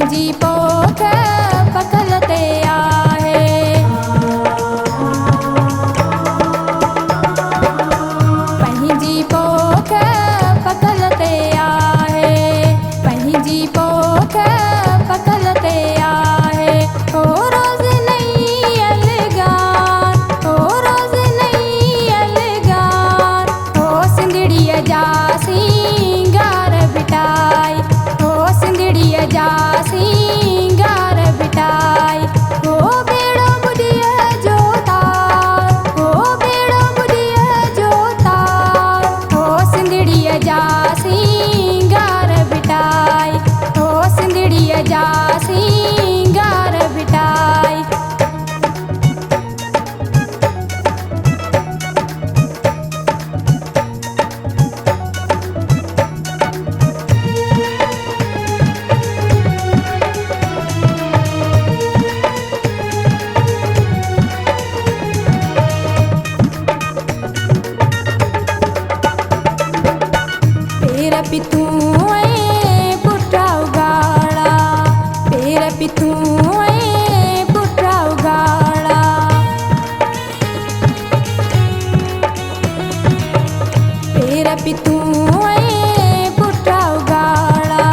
पंहिंजी पोख पखल ते आहे। पंहिंजी पोख पखल ते आहे। पंहिंजी पोख पखल ते आहे। ओ रोज़ नई अलगार, ओ रोज़ नई अलगार, ओ सिंधड़ीअ जा सिंगार बिटाई, ओ सिंधड़ीअ जा सिंगार बिटाई। ओ बेड़ो ॿुधीअ जो तार, ओ बेड़ो ॿुधीअ जो तार, ओ सिंधड़ीअ जा सिंगार बिटाई, ओ सिंधड़ीअ जा सिंगार बिटाई। पेर पितूं ऐं पुट उगाड़ा, पेर पितूं ऐं पुट उगाड़ा। पेर पितूं ऐं पुट उगाड़ा,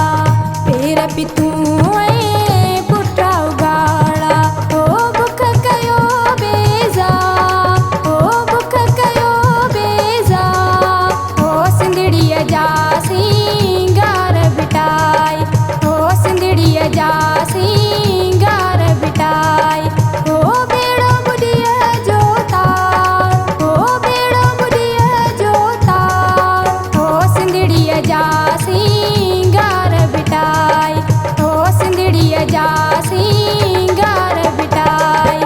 पेर पितूं ऐं पुट उगाड़ा। ओ बुख कयो बेज़ार, ओ बुख कयो बेज़ार, ओ सिंधड़ीअ जा सिंगार बिटाई, ओ सिंधड़ीअ जा सिंगार बिटाई। ओ बेड़ो ॿुधीअ जो तार, ओ बेड़ो ॿुधीअ जो तार, ओ सिंधड़ीअ जा सिंगार बिटाई, ओ सिंधड़ीअ जा सिंगार बिटाई।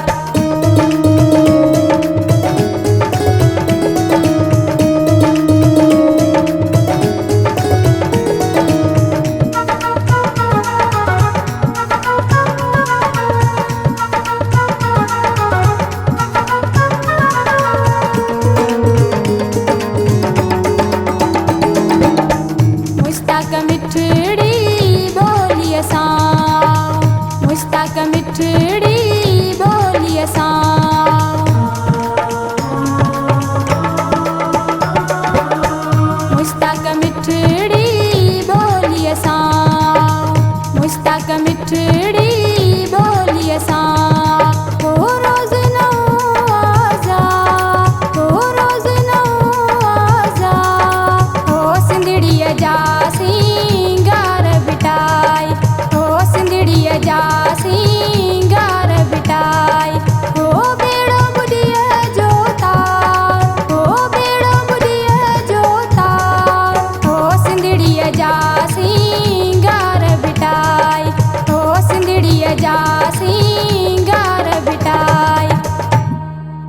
मुश्ताक मिठड़ी ॿोलीअ सां, मुश्ताक